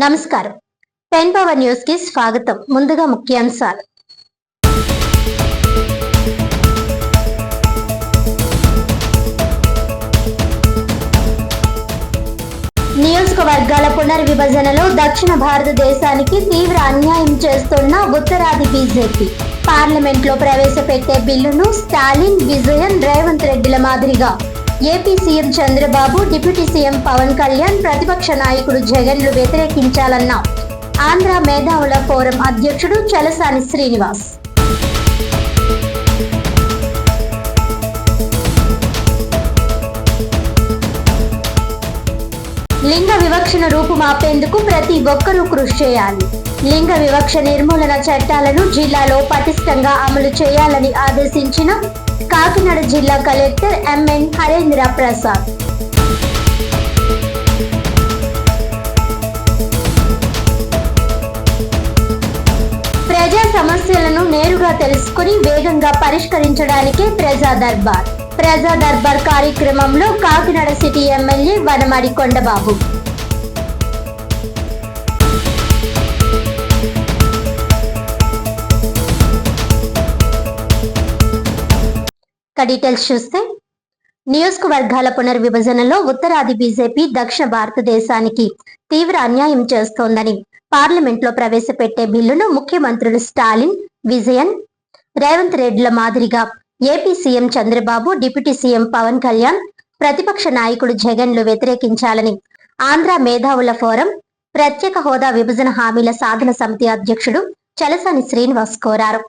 నమస్కారం. Pen power news కి స్వాగతం. ముందుగా ముఖ్యాంశాలు. నియోజకవర్గాల పునర్విభజనలో దక్షిణ భారతదేశానికి తీవ్ర అన్యాయం చేస్తున్న ఉత్తరాది బీజేపీ పార్లమెంట్లో ప్రవేశపెట్టే బిల్లును స్టాలిన్, విజయన్, రేవంత్ రెడ్డిల మాదిరిగా AP CM Chandrababu, deputy CM Pawan Kalyan, ప్రతిపక్ష నాయకుడు జగన్లు వ్యతిరేకించాలన్న ఆంధ్ర మేధావుల ఫోరం అధ్యక్షుడు చలసాని శ్రీనివాస్. లింగ వివక్షను రూపుమాపేందుకు ప్రతి ఒక్కరూ కృషి చేయాలి. లింగ వివక్ష నిర్మూలన చట్టాలను జిల్లాలో పటిష్టంగా అమలు చేయాలని ఆదేశించిన కాకినాడ జిల్లా కలెక్టర్ ఎంఎన్ హరేంద్ర ప్రసాద్. ప్రజా సమస్యలను నేరుగా తెలుసుకుని వేగంగా పరిష్కరించడానికే ప్రజా దర్బార్ కార్యక్రమంలో Kakinada city MLA Vanamadi Kondababu. Details చూస్తే, నియోజకవర్గాల పునర్విభజనలో ఉత్తరాది బీజేపీ దక్షిణ భారతదేశానికి తీవ్ర అన్యాయం చేస్తోందని పార్లమెంట్లో ప్రవేశపెట్టే బిల్లును ముఖ్యమంత్రులు స్టాలిన్, విజయన్, రేవంత్ రెడ్డిల మాదిరిగా AP CM Chandrababu, deputy CM Pawan Kalyan, ప్రతిపక్ష నాయకుడు జగన్లు వ్యతిరేకించాలని ఆంధ్ర మేధావుల ఫోరం ప్రత్యేక హోదా విభజన హామీల సాధన సమితి అధ్యక్షుడు చలసాని శ్రీనివాస్ కోరారు.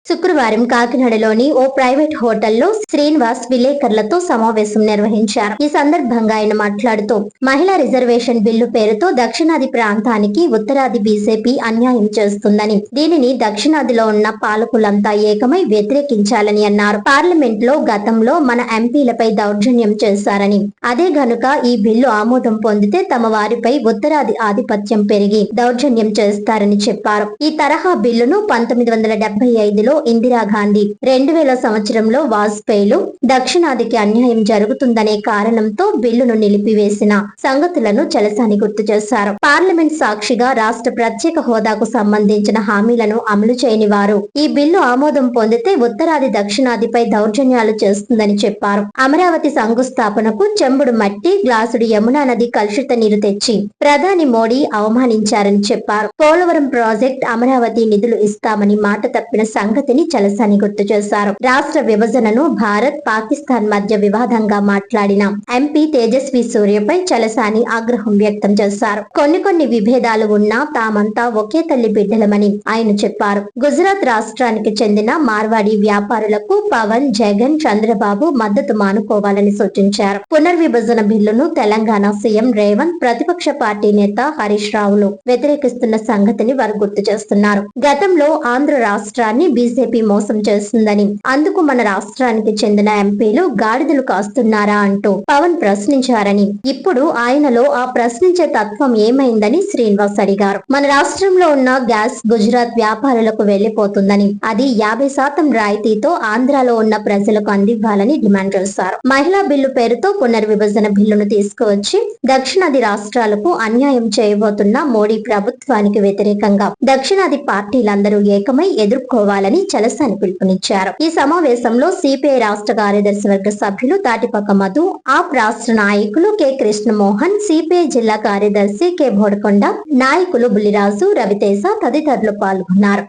శుక్రవారం కాకినాడలోని ఓ ప్రైవేట్ హోటల్లో శ్రీనివాస్ విలేకరులతో సమావేశం నిర్వహించారు. ఈ సందర్భంగా ఆయన మాట్లాడుతూ, మహిళా రిజర్వేషన్ బిల్లు పేరుతో దక్షిణాది ప్రాంతానికి ఉత్తరాది బీజేపీ అన్యాయం చేస్తుందని, దీనిని దక్షిణాదిలో ఉన్న పాలకులంతా ఏకమై వ్యతిరేకించాలని అన్నారు. పార్లమెంట్ లో గతంలో మన ఎంపీలపై దౌర్జన్యం చేశారని, అదే గనుక ఈ బిల్లు ఆమోదం పొందితే తమ వారిపై ఉత్తరాది ఆధిపత్యం పెరిగి దౌర్జన్యం చేస్తారని చెప్పారు. ఈ తరహా బిల్లును 1975లో ఇందిరాగాంధీ, 2000 సంవత్సరంలో వాజ్పేయిలు దక్షిణాదికి అన్యాయం జరుగుతుందనే కారణంతో బిల్లును నిలిపివేసిన సంగతులను చలసాని గుర్తు చేశారు. పార్లమెంట్ సాక్షిగా రాష్ట్ర ప్రత్యేక హోదాకు సంబంధించిన హామీలను అమలు చేయని వారు ఈ బిల్లు ఆమోదం పొందితే ఉత్తరాది దక్షిణాదిపై దౌర్జన్యాలు చేస్తుందని చెప్పారు. అమరావతి శంకుస్థాపనకు చెంబుడు మట్టి, గ్లాసుడు యమునా నది కలుషిత నీరు తెచ్చి ప్రధాని మోడీ అవమానించారని చెప్పారు. పోలవరం ప్రాజెక్ట్, అమరావతి నిధులు ఇస్తామని మాట తప్పిన సంగతిని చలసాని గుర్తు చేశారు. రాష్ట్ర విభజనను భారత్, పాకిస్తాన్ మధ్య వివాదంగా మాట్లాడిన ఎంపీ తేజస్వి సూర్యపై చలసాని ఆగ్రహం వ్యక్తం చేశారు. కొన్ని విభేదాలు ఉన్నా తామంతా ఒకే తల్లి బిడ్డలమని ఆయన చెప్పారు. గుజరాత్ రాష్ట్రానికి చెందిన మార్వాడి వ్యాపారులకు పవన్, జగన్, చంద్రబాబు మద్దతు మానుకోవాలని సూచించారు. పునర్విభజన బిల్లును తెలంగాణ సీఎం రేవంత్, ప్రతిపక్ష పార్టీ నేత హరీష్ రావులు వ్యతిరేకిస్తున్న సంగతిని వారు గుర్తు చేస్తున్నారు. గతంలో ఆంధ్ర రాష్ట్రాన్ని బీజేపీ మోసం చేస్తుందని, అందుకు మన రాష్ట్రానికి చెందిన ఎంపీలు గాడిదలు కాస్తున్నారా అంటూ పవన్ ప్రశ్నించారని, ఇప్పుడు ఆయనలో ఆ ప్రశ్నించే తత్వం ఏమైందని శ్రీనివాస్ అడిగారు. మన రాష్ట్రంలో ఉన్న గ్యాస్ గుజరాత్ వ్యాపారులకు వెళ్లిపోతుందని, అది 50% రాయితీతో ఆంధ్రాలో ఉన్న ప్రజలకు అందివ్వాలని డిమాండ్ చేశారు. మహిళా బిల్లు పేరుతో పునర్విభజన బిల్లును తీసుకువచ్చి దక్షిణాది రాష్ట్రాలకు అన్యాయం చేయబోతున్న మోడీ ప్రభుత్వానికి వ్యతిరేకంగా దక్షిణాది పార్టీలందరూ ఏకమై ఎదుర్కోవాలని చలసాని పిలుపునిచ్చారు. ఈ సమావేశంలో సిపిఐ రాష్ట్ర కార్యదర్శి వర్గ సభ్యులు తాటిపక్క మధు, ఆప్ రాష్ట్ర నాయకులు కె కృష్ణమోహన్, సిపిఐ జిల్లా కార్యదర్శి కె బోడకొండ, నాయకులు బుల్లిరాజు, రవితేజ తదితరులు పాల్గొన్నారు.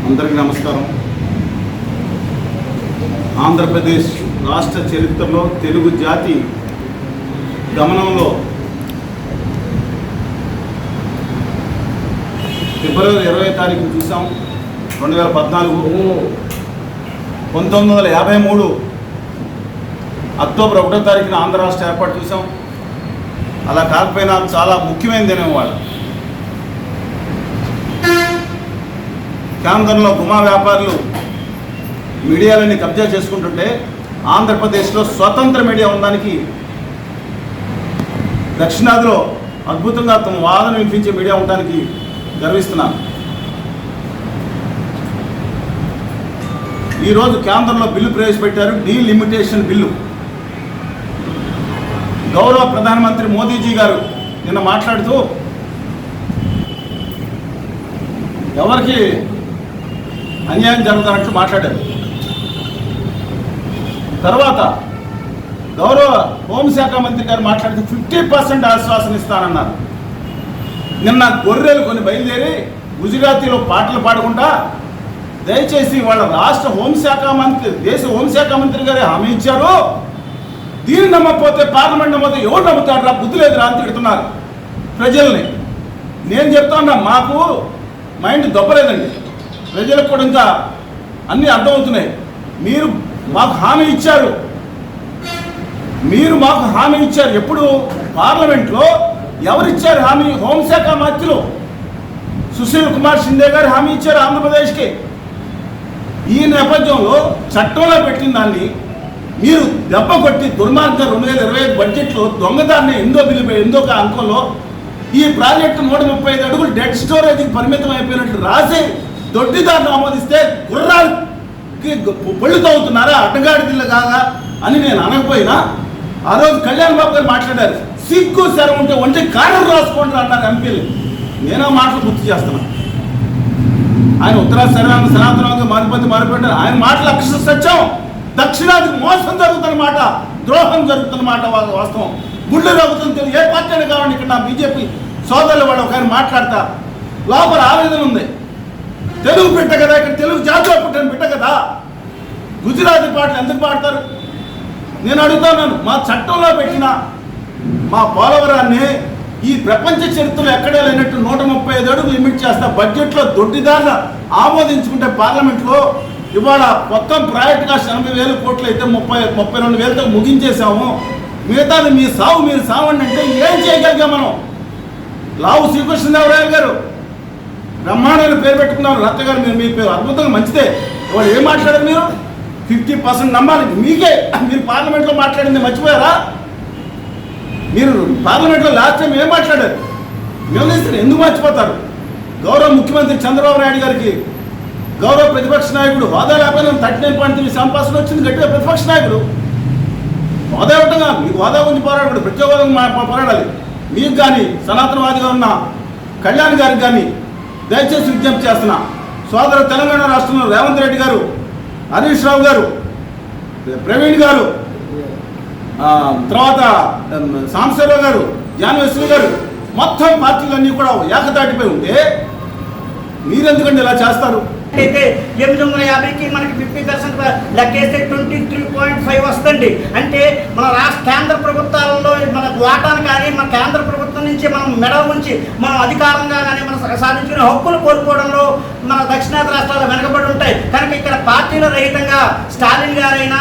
అందరికీ నమస్కారం. ఆంధ్రప్రదేశ్ రాష్ట్ర చరిత్రలో తెలుగు జాతి గమనంలో ఫిబ్రవరి 20వ తారీఖు చూసాం 2014. 1953 అక్టోబర్ 1వ తారీఖున ఆంధ్ర రాష్ట్ర ఏర్పాటు చూసాం. అలా కాకపోయినా చాలా ముఖ్యమైనది వాళ్ళు కేంద్రంలో గుమా వ్యాపారులు మీడియాలని కబ్జా చేసుకుంటుంటే ఆంధ్రప్రదేశ్లో స్వతంత్ర మీడియా ఉండడానికి, దక్షిణాదిలో అద్భుతంగా తమ వాదన వినిపించే మీడియా ఉండడానికి గర్విస్తున్నాను. ఈరోజు కేంద్రంలో బిల్లు ప్రవేశపెట్టారు, డీలిమిటేషన్ బిల్లు. గౌరవ ప్రధానమంత్రి మోదీజీ గారు నిన్న మాట్లాడుతూ ఎవరికి అన్యాయం జరుగుతున్నట్టు మాట్లాడారు. తర్వాత గౌరవ హోంశాఖ మంత్రి గారు మాట్లాడుతూ 50% ఆశ్వాసన ఇస్తానన్నారు. నిన్న గొర్రెలు కొన్ని బయలుదేరి గుజరాతీలో పాటలు పాడుకుంటా దయచేసి వాళ్ళ రాష్ట్ర హోంశాఖ మంత్రి దేశ హోంశాఖ మంత్రి గారే హామీ ఇచ్చారు, దీన్ని నమ్మకపోతే పార్లమెంట్ నమ్మకపోతే ఎవరు నమ్ముతారా, బుద్ధి లేదురా అని తిడుతున్నారు ప్రజల్ని. నేను చెప్తాను, మాకు మైండ్ దొబ్బలేదండి, ప్రజలకు కూడా ఇంకా అన్నీ అర్థమవుతున్నాయి. మీరు మాకు హామీ ఇచ్చారు, ఎప్పుడు పార్లమెంట్లో ఎవరిచ్చారు హామీ? హోంశాఖ మంత్రులు సుశీల్ కుమార్ షిండే గారు హామీ ఇచ్చారు ఆంధ్రప్రదేశ్కి. ఈ నేపథ్యంలో చట్టంలో పెట్టిన దాన్ని మీరు దెబ్బ కొట్టి దుర్మార్గం 2025 బడ్జెట్లో దొంగదాన్ని ఎందో ఒక అంకంలో ఈ ప్రాజెక్టు 135 అడుగులు డెడ్ స్టోరేజ్కి పరిమితం అయిపోయినట్లు రాసి దొడ్డిదారులు ఆమోదిస్తే గుర్రాలకి పళ్ళు తవ్వుతున్నారా, అడ్డగాడిదిల్ల కాగా అని నేను అనకపోయినా ఆ రోజు కళ్యాణ్ బాబు గారు మాట్లాడారు, సిగ్గు శరం ఉంటే ఒంటి కారణం రాసుకోండి అన్నారు ఎంపీలు. నేను ఆ మాటలు గుర్తు చేస్తున్నాను. ఆయన ఉత్తరాది సనాతనంగా మారిపోయారు. ఆయన మాటలు అక్షర సత్యం. దక్షిణాదికి మోసం జరుగుతున్నమాట, ద్రోహం జరుగుతున్నమాట వాస్తవం. గుళ్ళు రగుతుంది. ఏ పార్టీ అని కావండి, ఇక్కడ నా బీజేపీ సోదరులు వాడు ఒక ఆయన మాట్లాడతా లోపల ఆవేదన ఉంది. తెలుగు బిడ్డ కదా, ఇక్కడ తెలుగు జాతిలో పుట్టిన బిడ్డ కదా, గుజరాతీ పాటలు ఎందుకు పాడతారు? నేను అడుగుతున్నాను, మా చట్టంలో పెట్టిన మా పోలవరాన్ని ఈ ప్రపంచ చరిత్రలో ఎక్కడే లేనట్టు 135 అడుగులు లిమిట్ చేస్తా బడ్జెట్లో దొడ్డిదారులు ఆమోదించుకుంటే పార్లమెంట్లో ఇవాళ మొత్తం ప్రాజెక్ట్ కాస్ట్ 80,000 కోట్లు అయితే 32,000తో ముగించేసాము. మిగతాది మీరు సావండి అంటే ఏం చేయగలిగాం మనం? లావు శ్రీకృష్ణదేవరాయలు గారు బ్రహ్మాండమైన పేరు పెట్టుకున్నారు. రత్న గారు మీరు మీ పేరు అద్భుతంగా మంచిదే. ఇవాళ ఏం మాట్లాడారు మీరు? 50% నమ్మాలి మీకే. మీరు పార్లమెంట్లో మాట్లాడింది మర్చిపోయారా? మీరు పార్లమెంట్లో లాస్ట్ టైం ఏం మాట్లాడారు? మేము ఎందుకు మర్చిపోతారు? గౌరవ ముఖ్యమంత్రి చంద్రబాబు నాయుడు గారికి గౌరవ ప్రతిపక్ష నాయకుడు హోదా లేకపోయినా 39.3 సంపాదన వచ్చింది. గట్టిగా ప్రతిపక్ష నాయకుడు హోదా ఇవ్వటంగా మీకు హోదా గురించి పోరాడకూడదు, ప్రత్యేక పోరాడాలి. మీకు కానీ సనాతనవాదిగా ఉన్న కళ్యాణ్ గారికి కానీ దయచేసి విజ్ఞప్తి చేస్తున్నా. సోదర తెలంగాణ రాష్ట్రంలో రేవంత్ రెడ్డి గారు, హరీష్ రావు గారు, ప్రవీణ్ గారు, తర్వాత సాంబశివరావు గారు, జాన్వేశ్వరి గారు, మొత్తం పార్టీలన్నీ కూడా ఏకతాటిపై ఉంటే మీరెందుకంటే ఇలా చేస్తారు? అయితే 850కి మనకి 50% లెక్కేస్తే 23.5 వస్తుంది. అంటే మన కేంద్ర ప్రభుత్వాలలో మన వాటాను కానీ మన కేంద్ర ప్రభుత్వం నుంచి మనం మెడల్ నుంచి మనం అధికారంగా కానీ మనం సాధించుకునే హక్కులు కోల్పోవడంలో మన దక్షిణాది రాష్ట్రాలు వెనకబడి ఉంటాయి. కనుక ఇక్కడ పార్టీల రహితంగా స్టాలిన్ గారైనా,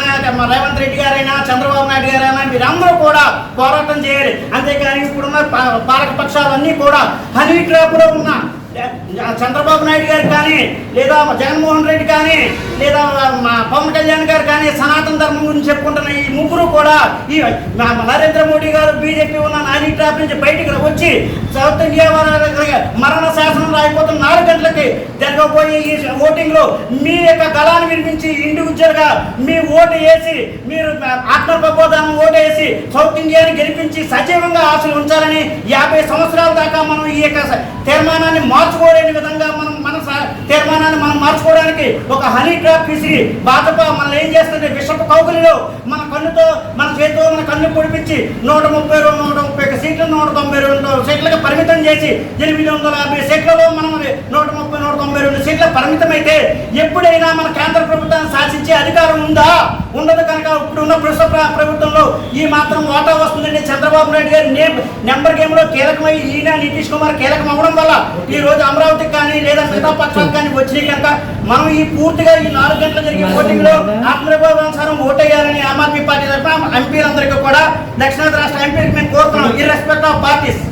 రేవంత్ రెడ్డి గారైనా, చంద్రబాబు నాయుడు గారైనా వీరందరూ కూడా పోరాటం చేయాలి. అంతేకాని ఇప్పుడున్న పాలక పక్షాలన్నీ కూడా హనీ ట్రాప్లో ఉన్న చంద్రబాబు నాయుడు గారు కానీ, లేదా జగన్మోహన్ రెడ్డి కానీ, లేదా పవన్ కళ్యాణ్ గారు కానీ సనాతన ధర్మం గురించి చెప్పుకుంటున్న ఈ ముగ్గురు కూడా ఈ నరేంద్ర మోడీ గారు బీజేపీ ఉన్న నాని ట్రాప్ నుంచి బయటికి వచ్చి సౌత్ ఇండియా మరణ శాసనం రాయిపోతున్న 4 గంటలకి జరగబోయే ఈ ఓటింగ్లో మీ యొక్క గళాన్ని వినిపించి ఇండివిజువల్గా మీ ఓటు వేసి, మీరు ఆత్మప్రబోధానం ఓటు వేసి సౌత్ ఇండియాని గెలిపించి సజీవంగా ఆశలు ఉంచాలని 50 సంవత్సరాల దాకా మనం ఈ యొక్క తీర్మానాన్ని మార్చుకోలేని విధంగా మన తీర్మానాన్ని మనం మార్చుకోవడానికి ఒక హనీ ట్రాప్ విసిరి భాజపా మనం ఏం చేస్తుంది? విషపు కౌగులిలో మన కన్నుతో మన చేతితో మన కన్ను పొడిపించి 130 సీట్లు 192 సీట్లకు పరిమితం చేసి 850 సీట్లలో మనం 192 సీట్ల పరిమితం అయితే ఎప్పుడైనా మన కేంద్ర ప్రభుత్వాన్ని శాసించే అధికారం ఉందా? ఉండదు. కనుక ఇప్పుడున్న ప్రభుత్వంలో ఈ మాత్రం వాటా వస్తుందండి. చంద్రబాబు నాయుడు గారి నెంబర్ గేమ్లో కీలకమై ఈయన నితీష్ కుమార్ కీలకం అవ్వడం వల్ల ఈ రోజు అమరావతికి కానీ లేదా మిగతా పక్షాలకు కానీ వచ్చినాయి. కనుక మనం ఈ పూర్తిగా ఈ 4 గంటల జరిగే ఓటింగ్లో ఆత్మనిర్భరానుసారం ఓటేయాలని ఆమ్ ఆద్మీ పార్టీ తరఫున ఎంపీలందరికీ కూడా దక్షిణాది రాష్ట్ర ఎంపీలకు మేము కోరుతున్నాం, ఇర్రెస్పెక్ట్ ఆఫ్ పార్టీస్.